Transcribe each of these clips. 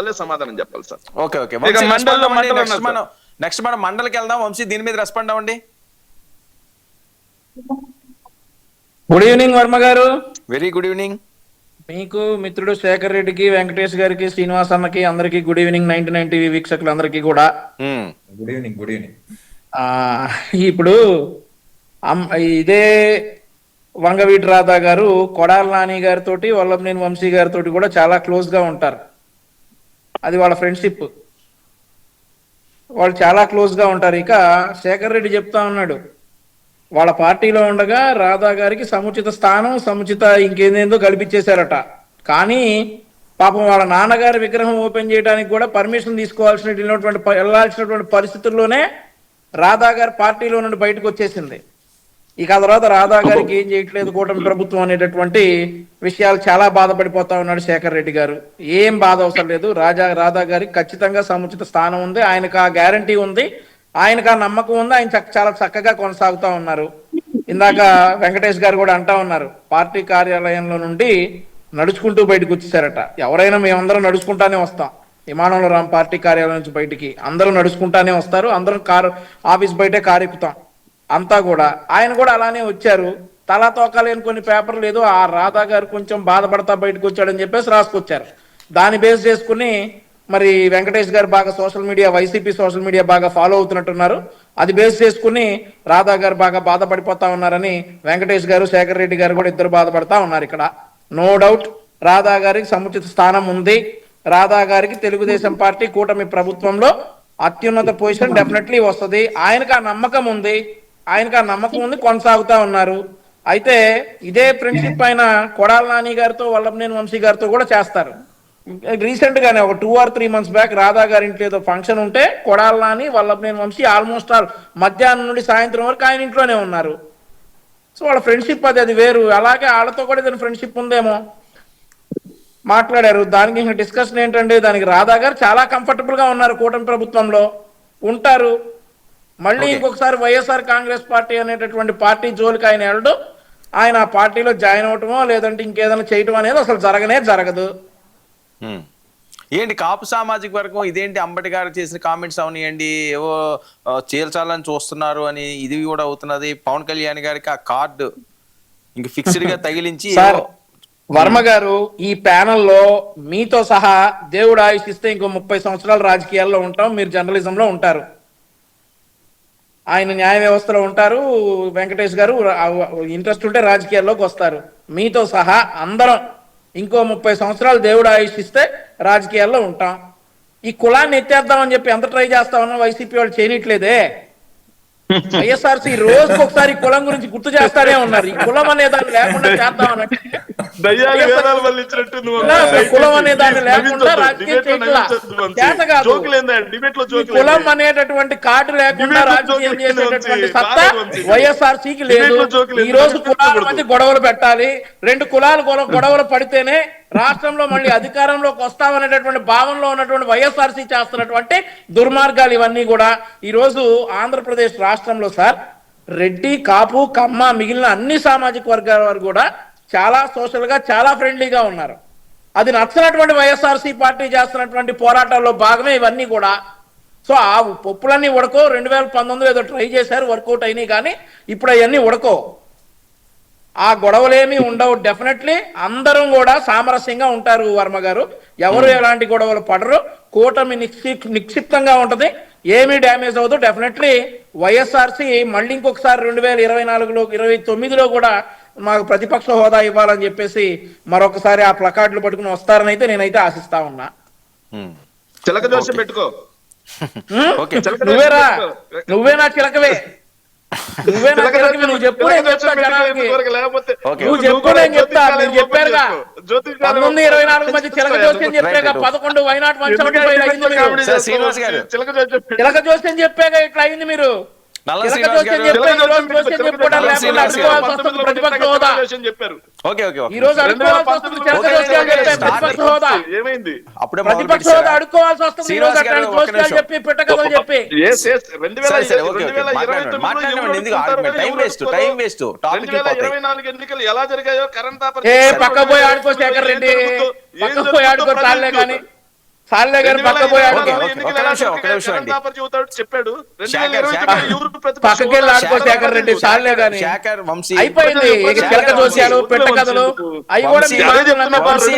వాళ్ళే సమాధానం చెప్పాలి సార్. ఓకే ఓకే ఇక మండలిలో నెక్స్ట్ మనం మండలికి వెళ్దాం. వంశీ దీని మీద రెస్పాండ్ అవ్వండి. గుడ్ ఈవినింగ్ వర్మ గారు. Very good evening. మీకు మిత్రుడు శేఖర్ రెడ్డికి, వెంకటేష్ గారికి, శ్రీనివాస్ అన్నకి అందరికి గుడ్ ఈవినింగ్. 99 టీవీ వీక్షకులందరికీ కూడా గుడ్ ఈవినింగ్. Good evening. ఇప్పుడు ఇదే వంగవీటి రాధా గారు కొడాల నాని గారితో, వల్లభనేని వంశీ గారితో కూడా చాలా క్లోజ్ గా ఉంటారు. అది వాళ్ళ ఫ్రెండ్షిప్, వాళ్ళు చాలా క్లోజ్ గా ఉంటారు. ఇక శేఖర్ రెడ్డి చెప్తా ఉన్నాడు, వాళ్ళ పార్టీలో ఉండగా రాధా గారికి సముచిత స్థానం, సముచిత ఇంకేందేందో కల్పించేశారట. కానీ పాపం వాళ్ళ నాన్నగారి విగ్రహం ఓపెన్ చేయడానికి కూడా పర్మిషన్ వెళ్ళాల్సినటువంటి పరిస్థితుల్లోనే రాధా గారి పార్టీలో నుండి బయటకు వచ్చేసింది. ఇక ఆ తర్వాత రాధా గారికి ఏం చేయట్లేదు కూటమి ప్రభుత్వం అనేటటువంటి విషయాలు చాలా బాధపడిపోతా ఉన్నాడు శేఖర్ రెడ్డి గారు. ఏం బాధ అవసరం లేదు, రాధా గారికి ఖచ్చితంగా సముచిత స్థానం ఉంది, ఆయనకు ఆ గ్యారంటీ ఉంది, ఆయనకు ఆ నమ్మకం ఉంది, ఆయన చాలా చక్కగా కొనసాగుతా ఉన్నారు. ఇందాక వెంకటేష్ గారు కూడా అంటా ఉన్నారు, పార్టీ కార్యాలయంలో నుండి నడుచుకుంటూ బయటకు వచ్చేసారట. ఎవరైనా మేమందరం నడుచుకుంటానే వస్తాం, విమానంలో రామ్ పార్టీ కార్యాలయం నుంచి బయటికి అందరూ నడుచుకుంటానే వస్తారు, అందరం ఆఫీస్ బయటే కారు ఎక్కుతాం అంతా కూడా. ఆయన కూడా అలానే వచ్చారు, తలా తోకాలేని కొన్ని పేపర్లు ఏదో ఆ రాధా గారు కొంచెం బాధపడతా బయటకు వచ్చాడని చెప్పేసి రాసుకొచ్చారు. దాన్ని బేస్ చేసుకుని మరి వెంకటేష్ గారు బాగా social media, YCP social media బాగా ఫాలో అవుతున్నట్టున్నారు. అది బేస్ చేసుకుని రాధా గారు బాగా బాధపడిపోతా ఉన్నారని వెంకటేష్ గారు, శేఖర్ రెడ్డి గారు కూడా ఇద్దరు బాధపడతా ఉన్నారు. ఇక్కడ నో డౌట్ రాధా గారికి సముచిత స్థానం ఉంది. రాధా గారికి తెలుగుదేశం పార్టీ కూటమి ప్రభుత్వంలో అత్యున్నత పొజిషన్ డెఫినెట్లీ వస్తుంది. ఆయనకు ఆ నమ్మకం ఉంది, కొనసాగుతా ఉన్నారు. అయితే ఇదే ఫ్రెండ్షిప్ ఆయన కొడాల నాని గారితో, వల్లభనేని వంశీ గారితో కూడా చేస్తారు. రీసెంట్ గానే ఒక 2 or 3 months బ్యాక్ రాధా గారి ఇంట్లో ఏదో ఫంక్షన్ ఉంటే కొడాల నాని, వల్లభనేని వంశీ ఆల్మోస్ట్ ఆల్ మధ్యాహ్నం నుండి సాయంత్రం వరకు ఆయన ఇంట్లోనే ఉన్నారు. సో వాళ్ళ ఫ్రెండ్షిప్ అది వేరు. అలాగే వాళ్ళతో కూడా ఏదైనా ఫ్రెండ్షిప్ ఉందేమో మాట్లాడారు. దానికి ఇంకా డిస్కషన్ ఏంటంటే, దానికి రాధా గారు చాలా కంఫర్టబుల్ గా ఉన్నారు, కూటమి ప్రభుత్వంలో ఉంటారు. మళ్ళీ ఇంకొకసారి వైఎస్ఆర్ కాంగ్రెస్ పార్టీ అనేటటువంటి పార్టీ జోలికి ఆయన వెళ్ళడం, ఆయన ఆ పార్టీలో జాయిన్ అవటమో లేదంటే ఇంకేదైనా చేయటం అనేది అసలు జరగదు. ఏంటి కాపు సామాజిక వర్గం ఇదేంటి అంబటి గారు చేసిన కామెంట్స్ అవనియండి, ఏవో చేల్చాలని చూస్తున్నారు అని ఇది కూడా అవుతున్నది. పవన్ కళ్యాణ్ గారికి ఆ కార్డు ఇంక ఫిక్స్డ్ గా తగిలించి వర్మ గారు ఈ ప్యానెల్లో మీతో సహా దేవుడు ఆయుషిస్తే ఇంకో 30 సంవత్సరాలు రాజకీయాల్లో ఉంటాం, మీరు జర్నలిజంలో ఉంటారు, ఆయన న్యాయ వ్యవస్థలో ఉంటారు, వెంకటేష్ గారు ఇంట్రెస్ట్ ఉంటే రాజకీయాల్లోకి వస్తారు. మీతో సహా అందరం ఇంకో 30 సంవత్సరాలు దేవుడు ఆయుషిస్తే రాజకీయాల్లో ఉంటాం. ఈ కులాన్ని ఎత్తేద్దామని చెప్పి ఎంత ట్రై చేస్తా ఉన్నా వైసీపీ వాళ్ళు చేయట్లేదే. వైఎస్ఆర్సీ రోజుకి ఒకసారి కులం గురించి గుర్తు చేస్తానే ఉన్నారు. ఈ కులం అనే దాన్ని లేకుండా చేద్దామనంటే, కులం అనే దాన్ని లేకుండా రాజకీయం చేయట్లా. కులం అనేటటువంటి కార్డు లేకుండా రాజకీయం చేసేటటువంటి సత్తా వైఎస్ఆర్సీకి లేదు. ఈ రోజు కులాల మధ్య గొడవలు పెట్టాలి, 2 కులాలు గొడవలు పడితేనే రాష్ట్రంలో మళ్ళీ అధికారంలోకి వస్తామనేటటువంటి భావనలో ఉన్నటువంటి వైఎస్ఆర్సీ చేస్తున్నటువంటి దుర్మార్గాలు ఇవన్నీ కూడా. ఈ రోజు ఆంధ్రప్రదేశ్ రాష్ట్రంలో సార్ రెడ్డి, కాపు, కమ్మ మిగిలిన అన్ని సామాజిక వర్గాల వారు కూడా చాలా సోషల్ గా, చాలా ఫ్రెండ్లీగా ఉన్నారు. అది నచ్చినటువంటి వైఎస్ఆర్సీ పార్టీ చేస్తున్నటువంటి పోరాటాల్లో భాగమే ఇవన్నీ కూడా. సో ఆ పప్పులన్నీ ఉడకో. 2019 ఏదో ట్రై చేశారు, వర్కౌట్ అయినాయి, కానీ ఇప్పుడు అవన్నీ ఉడకో. ఆ గొడవలేమీ ఉండవు. డెఫినెట్లీ అందరం కూడా సామరస్యంగా ఉంటారు వర్మ గారు. ఎవరు ఎలాంటి గొడవలు పడరు. కూటమి నిక్షిప్తంగా ఉంటది, ఏమీ డ్యామేజ్ అవ్వదు. డెఫినెట్లీ వైఎస్ఆర్సీ మళ్ళీ ఇంకొకసారి 2024లో 29లో కూడా మాకు ప్రతిపక్ష హోదా ఇవ్వాలని చెప్పేసి మరొకసారి ఆ ప్లకార్డులు పట్టుకుని వస్తారని అయితే నేనైతే ఆశిస్తా ఉన్నా. చిలక దోషం పెట్టుకో. నువ్వేనా చిలకవే, నువ్వు చెప్పు, నేను చెప్తా జనాలకి. నువ్వు చెప్పు, నేను చెప్తా. మీరు చెప్పారుగా 19-24 మధ్య చిలక జోస్యం చెప్పాగా 11 వైనాట్ 175 చిలక జోస్యం చెప్పాగా ఇట్లా అయింది. మీరు ప్రతిపక్ష హోదా ఈ రోజు అడుకోవాల్సి వస్తుంది. ప్రతిపక్ష హోదా అడుకోవాల్సి వస్తుంది ఈ రోజు. అట్లాంటి చెప్పి పెట్టకదని చెప్పి పక్క పోయి ఆడుకో శేఖర్ రెడ్డి, పక్క పోయి ఆడుకో చాలే కానీ సాలే గారు పక్క పోయాడు. ఓకే, ఓకే, ఒక్క నిమిషం అండి. చెప్పాడు పక్కకి వెళ్ళి ఆడుకో శేఖర్ రెడ్డి, సాలే గాని శేఖర్, వంశీ అయిపోయింది. ఇక చిలక జోస్యాలు, పెట్ట కథలు అవి కూడా మీ మాటలు వంశీ,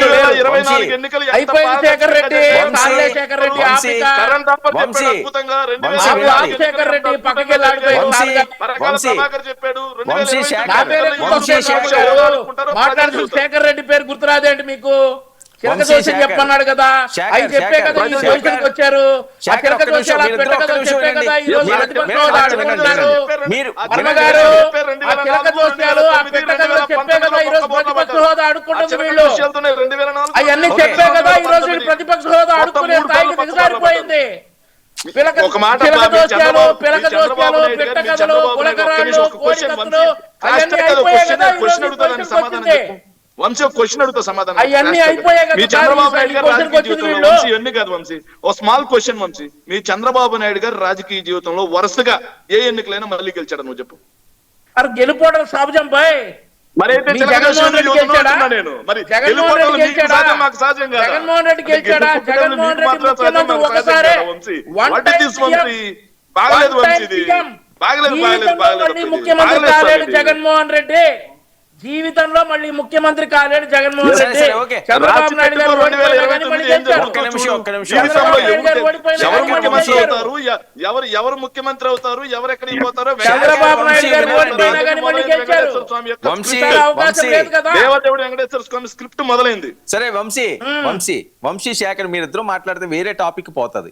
అయిపోయింది. శేఖర్ రెడ్డి, సాలే శేఖర్ రెడ్డి, ఆపిక వంశీ, ఆపు, ఆపు శేఖర్ రెడ్డి, పక్కకి వెళ్ళి మాట్లాడుతూ శేఖర్ రెడ్డి పేరు గుర్తురాదేంటి మీకు? చిలక జోస్యం చెప్పన్నాడు కదా, అవి చెప్పే కదా ఈ జోస్యానికి వచ్చారు. ఆ చిలక జోస్యాలు, ఆ పెట్ట కథలు చెప్పే కదా ఈ రోజు ప్రతిపక్ష హోదా అడుగుతున్నారు. వర్మ గారు, ఆ చిలక జోస్యాలు, ఆ పెట్ట కథలు చెప్పే కదా ఈ రోజు ప్రతిపక్ష హోదా అడుక్కుంటుంది వీళ్ళు. అవన్నీ చెప్పే కదా ఈ రోజు ప్రతిపక్ష హోదా అడుక్కునే స్థాయికి దిగజారిపోయింది. పిలక జోస్యాలు, పిలక జోస్యాలు, పెట్ట కథలు, పులకరాళ్ళు, కోడి కథలు అవన్నీ అయిపోయాయి కదా ఈ రోజు క్వశ్చన్ వచ్చింది. వంశీ ఒక క్వశ్చన్ అడుగుతా సమాధానం. అవన్నీ అయిపోయాయి కదా మీ చంద్రబాబు నాయుడు గారు రాజకీయ వచ్చింది జీవితంలో వీళ్ళు. వంశీ ఇవన్నీ కాదు వంశీ, ఓ స్మాల్ క్వశ్చన్ వంశీ, మీ చంద్రబాబు నాయుడు గారు రాజకీయ జీవితంలో వరుసగా ఏ ఎన్నికలైనా మళ్ళీ గెలిచాడు నువ్వు చెప్పు. అరే గెలుపోవడం సహజం బాయ్. మరైతే మీ చిలక జగన్మోహన్ జోస్యం రెడ్డి చెబుతున్నా గెలిచాడా? అంటున్నా నేను. మరి జగన్మోహన్ రెడ్డి గెలుపోవడం మీకు గెలిచాడా? సహజం, మాకు సహజం కాదా? జగన్మోహన్ రెడ్డి గెలిచాడా? గెలుపోవడం జగన్మోహన్ మీకు రెడ్డి మాత్రం సహజం, ముఖ్యమంత్రి మాకు సహజం ఒకసారి కాదా Vamsi? One What is time this Vamsi? బాగలేదు వంశీ ఇది. బాగలేదు, జీవితంలో బాగలేదు, మళ్ళీ బాగలేదు. ముఖ్యమంత్రి బాగలేదు కాలేడు ఇది. జగన్మోహన్ రెడ్డి. జీవితంలో మళ్ళీ ముఖ్యమంత్రి కాలేడు జగన్మోహన్ సరే, రెడ్డి. సరే, ఓకే. చంద్రబాబు నాయుడు గారు ఓడిపోయినా కానీ మళ్ళీ గెలిచారు. ఒక్క నిమిషం. జీవితంలో నాయుడు గారు ఓడిపోయినా ఎవరు కానీ మళ్ళీ ముఖ్యమంత్రి గెలిచారు. అవుతారు, ఎవరు ముఖ్యమంత్రి అవుతారు, ఎవరు ఎక్కడికి పోతారో చంద్రబాబు నాయుడు గారు ఓడిపోయినా కానీ మళ్ళీ గెలిచారు. వంశీ, ఈసారి అవకాశం లేదు కదా. దేవదేవుడు వెంకటేశ్వర స్వామి స్క్రిప్ట్ మొదలైంది. సరే వంశీ, వంశీ శేఖర్ మీరిద్దరూ మాట్లాడితే వేరే టాపిక్ పోతది.